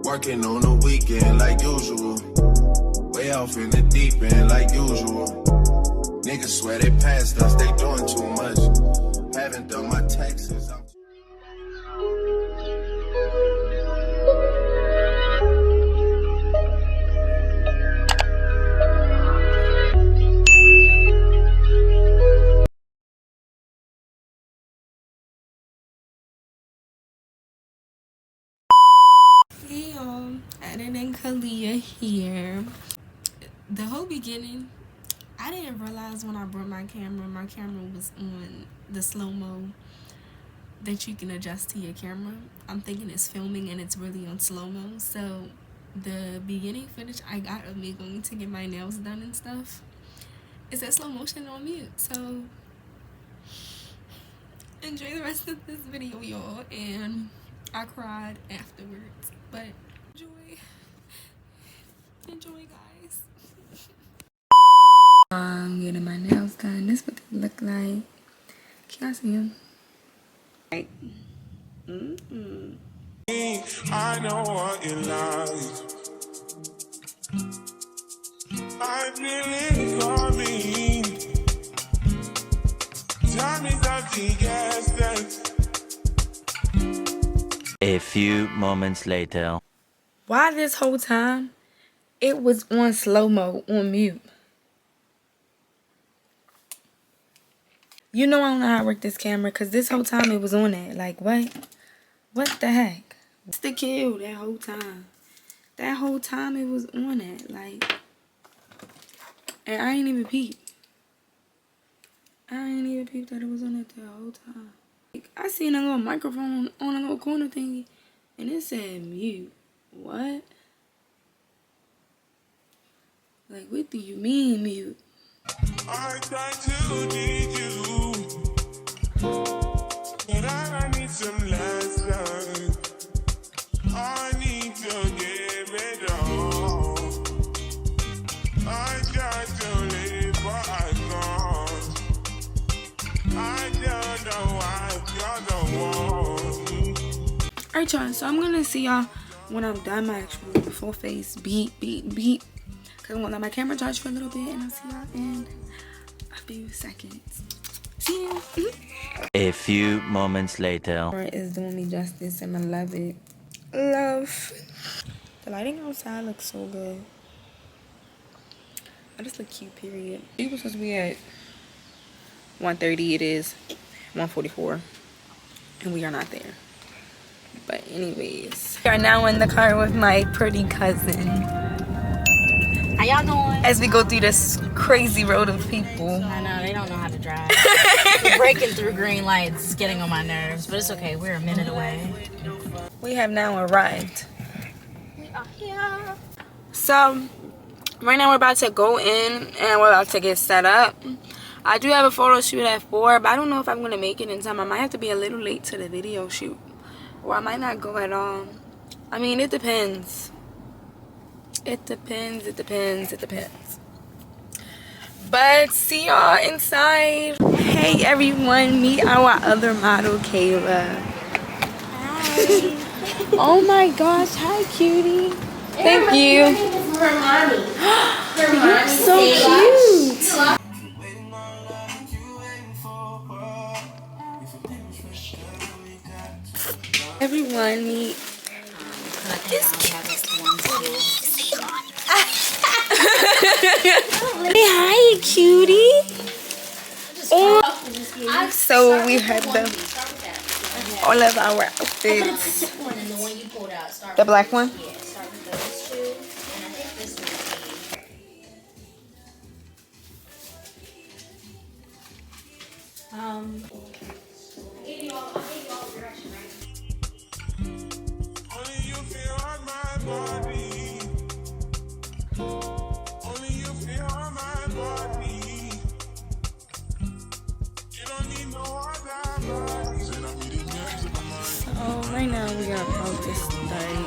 Working on the weekend like usual. Way off in the deep end like usual. Niggas swear they passed us, they doing too much. Haven't done my taxes. Hey y'all, Aden and Kalia here. The whole beginning, I didn't realize when I brought my camera was on the slow-mo that you can adjust to your camera. I'm thinking it's filming and it's really on slow-mo. So the beginning footage I got of me going to get my nails done and stuff is at slow motion on mute. So enjoy the rest of this video, y'all, and I cried afterwards, but enjoy guys. I'm getting my nails done. This is what they look like. Can y'all see them? Right. I know what you like. I feel it coming. Time is up to guess. A few moments later. Why this whole time it was on slow-mo on mute? You know I don't know how to work this camera because this whole time it was on that. Like what? What the heck? What's the kill that whole time? That whole time it was on that. Like, and I ain't even peep. I ain't even peep that it was on that the whole time. Like, I seen a little microphone on a little corner thingy and it said mute. What? Like, what do you mean mute? I try to need you, but I need some lessons. I need to give it all. I try to live, but I can't. I don't know why you're the one. Alright, y'all, so I'm gonna see y'all when I'm done my actual full face beat. Cause I'm gonna let my camera charge for a little bit and I'll see y'all in a few seconds. See you. A few moments later. It's doing me justice and I love it. Love. The lighting outside looks so good. I just look cute, period. We were supposed to be at 1:30. It is 1:44 and we are not there. But anyways, we are now in the car with my pretty cousin. How y'all doing? As we go through this crazy road of people. I know, they don't know how to drive. We're breaking through green lights, it's getting on my nerves, but it's okay, we're a minute away. We have now arrived. We are here. So, right now we're about to go in and we're about to get set up. I do have a photo shoot at 4, but I don't know if I'm going to make it in time. I might have to be a little late to the video shoot. Or I might not go at all. I mean, it depends. It depends. But see y'all inside. Hey everyone, meet our other model, Kayla. Hi. Oh my gosh, hi cutie. Thank you. You're so cute. Everyone meet this cute. Say hi, cutie. Oh, so we had all of our outfits. The black one? Only you feel on my body. Only you feel on my body. You don't need no other body. So right now we are about to start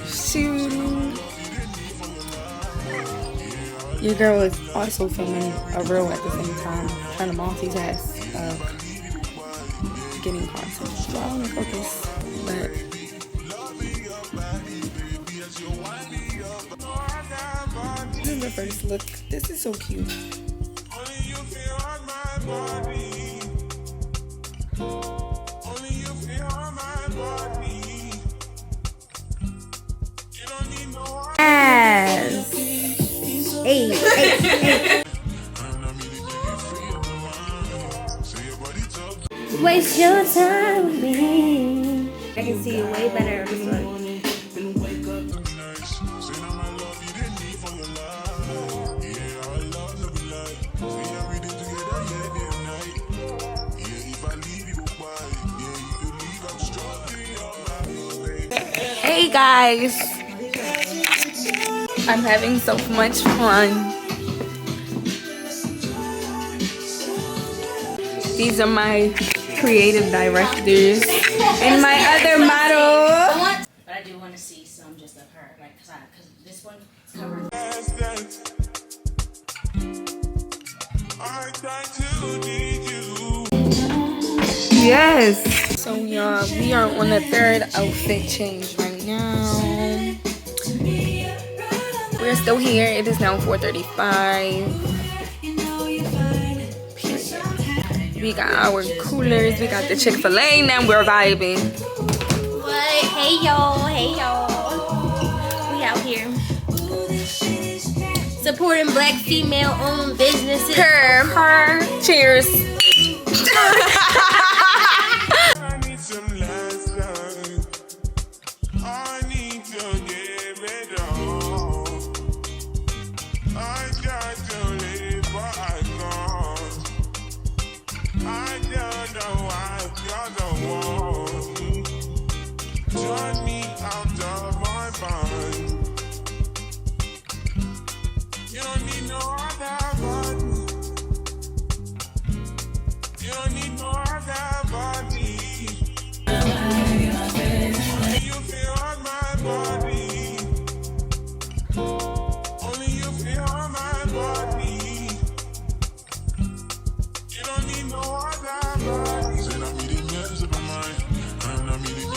shooting. Your girl is also filming a reel at the same time, trying to multitask of getting content. So I want to focus, but the first look. This is so cute. Only you feel on my body. Only you feel on my body. You don't need no one. Yes. Hey. Waste your time with me. I can see you way better on this one. Hey guys, I'm having so much fun. These are my creative directors and my other model. But I do want to see some just of her, like, cause this one is covered. Yes. So y'all, we are on the third outfit change right now. We're still here. It is now 4:35. We got our coolers. We got the Chick-fil-A. Now we're vibing. What? Hey y'all. Hey y'all. We out here supporting black female-owned businesses. Her. Cheers. I need some last love. I need to give it all. I got to live, but I can't. I don't know why you're the one. Turn me out of my mind. You don't need no other body. You don't need no other body. Only you feel on my body. Only you feel on my body. You don't need no other body. Said I'm eating nerves of mine. And I'm eating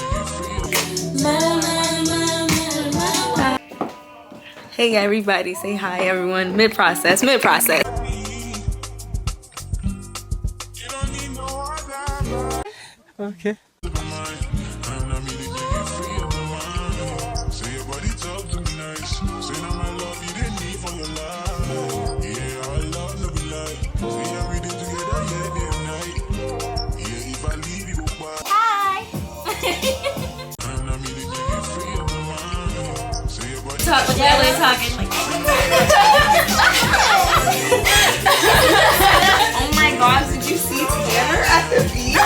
Hey everybody, say hi everyone. Mid-process. You don't need no other body. Okay. Talk with that way talking like. Oh my gosh, did you see together at the beach?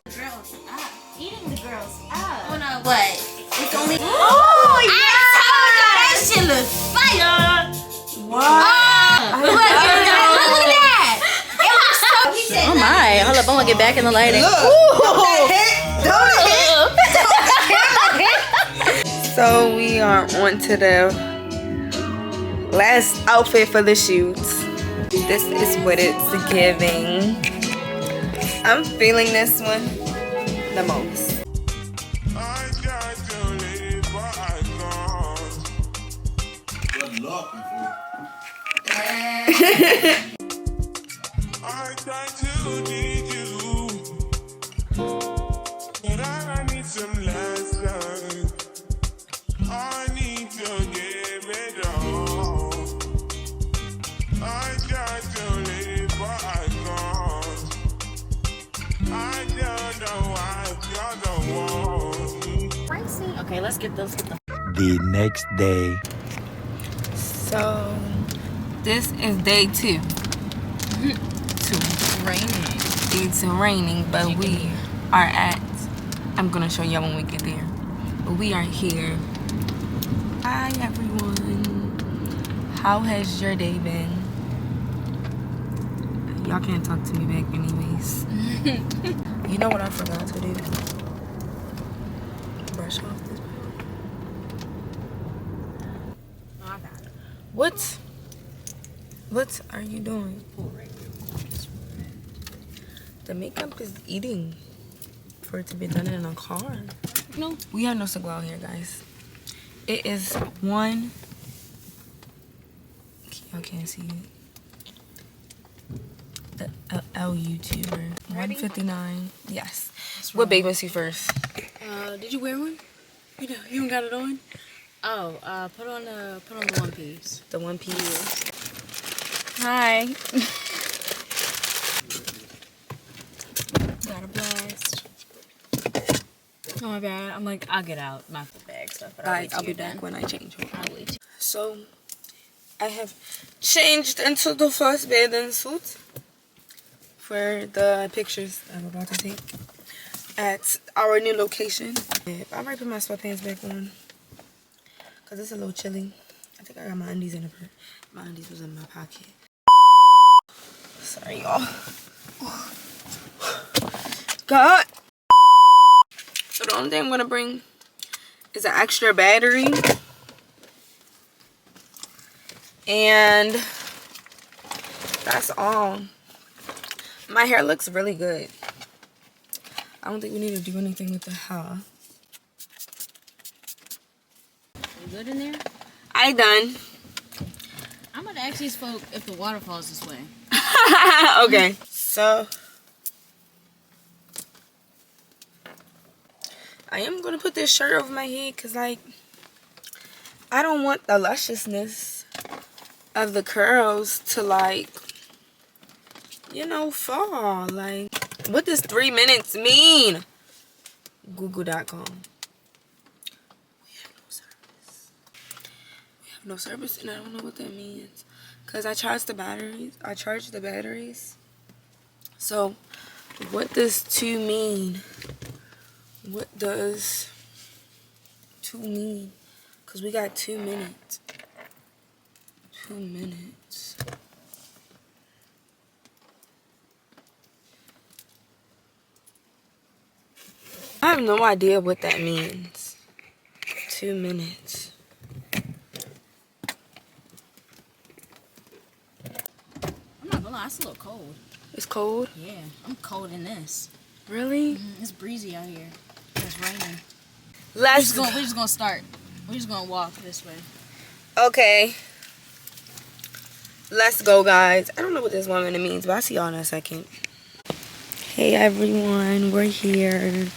Girls up. Eating the girls up. Oh no, what? It's only. Oh I told you that shit looks fire. What? Look at that. It looks so. He said. Oh my! Hold up, I want to get back in the lighting. So we are on to the last outfit for the shoot. This is what it's giving. I'm feeling this one the most. I got to live, but I can't. Good luck, I try to need you, but I need some last love. I need to give it all. I got to live, but I can't. I don't know why you're the one. Okay, let's get those. The next day. So this is day 2. Raining. It's raining, but we are at, I'm gonna show y'all when we get there, but we are here. Hi everyone, how has your day been? Y'all can't talk to me back anyways. You know what I forgot to do? Brush off this. Oh, I got it. What are you doing? The makeup is eating. for it to be done in a car. No, we have no signal out here, guys. It is one. Y'all can't see it. The L YouTuber. 159. Yes. What babe must you first? Did you wear one? You don't got it on? Oh, put on the one piece. The one piece. Hi. Got a blast. Oh my bad. I'm like, I'll get out my bag stuff. But I'll be back when I change. I'll wait. So, I have changed into the first bathing suit for the pictures I'm about to take at our new location. I might put my sweatpants back on because it's a little chilly. I think I got my undies in the purse. My undies was in my pocket. Sorry, y'all. God. So the only thing I'm gonna bring is an extra battery. And that's all. My hair looks really good. I don't think we need to do anything with the hair. You good in there? I done. I'm gonna ask these folk if the waterfall is this way. Okay. So I am gonna put this shirt over my head because, like, I don't want the lusciousness of the curls to, like, you know, fall. Like, what does 3 minutes mean? Google.com. We have no service. We have no service, and I don't know what that means. Because I charged the batteries. So, what does 2 mean? What does 2 mean? Because we got 2 minutes. 2 minutes. I have no idea what that means. 2 minutes. I'm not gonna lie, it's a little cold. It's cold? Yeah, I'm cold in this. Really? It's breezy out here. It's raining. We're Let's just gonna start. We're just gonna walk this way. Okay. Let's go, guys. I don't know what this 1 minute means, but I'll see y'all in a second. Hey, everyone. We're here.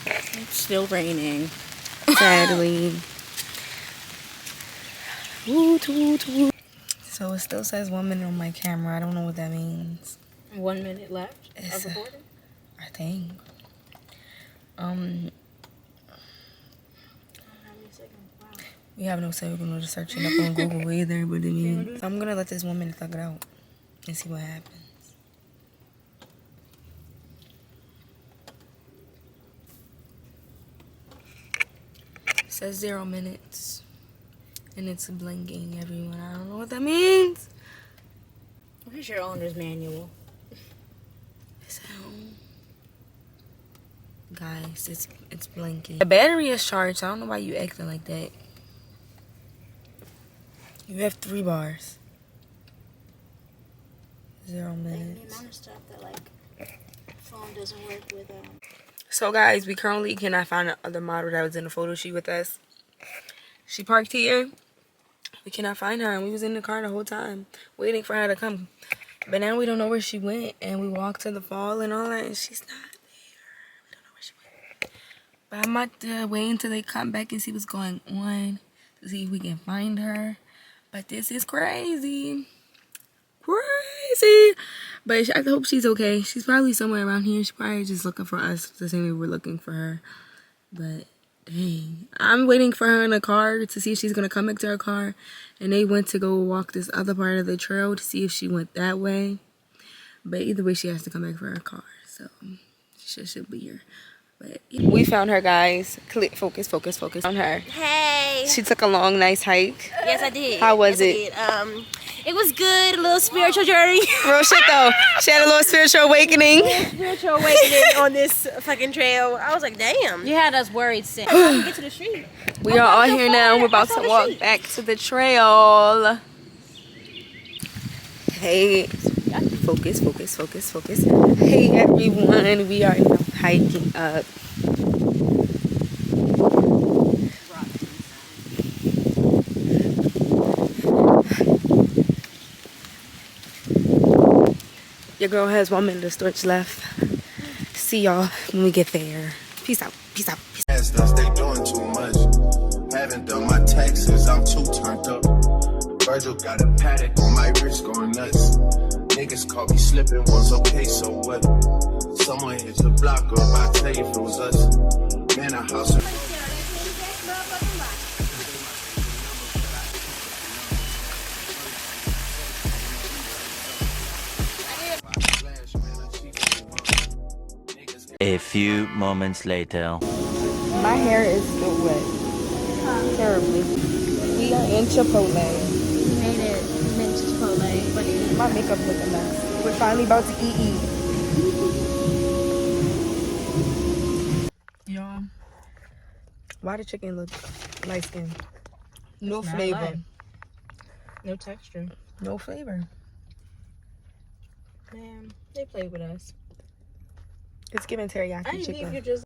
It's still raining. Sadly. Woot, woot, woot. So it still says 1 minute on my camera. I don't know what that means. 1 minute left It's of recording? I think. We have no signal to search it up on Google either, but I mean, so I'm gonna let this 1 minute thug it out and see what happens. It says 0 minutes, and it's blinking, everyone. I don't know what that means. Where's your owner's manual? Guys, it's blinking. The battery is charged. I don't know why you acting like that. You have 3 bars. 0 minutes. The amount of stuff that, like, phone doesn't work with. So guys, we currently cannot find the other model that was in the photo shoot with us. She parked here. We cannot find her, and we was in the car the whole time waiting for her to come. But now we don't know where she went, and we walked to the fall and all that, and she's not there. We don't know where she went. But I'm about to wait until they come back and see what's going on to see if we can find her. But this is crazy. Crazy. But I hope she's okay. She's probably somewhere around here. She's probably just looking for us the same way we're looking for her. But dang. I'm waiting for her in the car to see if she's going to come back to her car. And they went to go walk this other part of the trail to see if she went that way. But either way, she has to come back for her car. So she'll be here. But yeah. We found her, guys. Focus on her. Hey. She took a long, nice hike. Yes, I did. How was it? I did. It was good. A little spiritual journey. Real shit though. She had a little spiritual awakening. Spiritual awakening on this fucking trail. I was like, damn. You had us worried, Sid. I can get to the street. We are all here now. We're about to walk back to the trail. Hey, focus. Hey everyone, we are now hiking up. Your girl has 1 minute of storage left. See y'all when we get there. Peace out. Peace out. Peace out. Stuff, they doing too much. Haven't done my taxes, I'm too turned up. Virgil got a paddock on my wrist going nuts. Niggas caught me slipping once, okay, so what? Someone hit the block up, I tell you if it was us. Man, a house. A few moments later. My hair is still wet. Terribly. We are in Chipotle. Made it mint Chipotle, but My makeup look a mess. We're finally about to eat. Y'all, why the chicken look light skin? No It's not flavor. light. No texture. No flavor. Man, they played with us. It's giving teriyaki I didn't chicken. leave you just.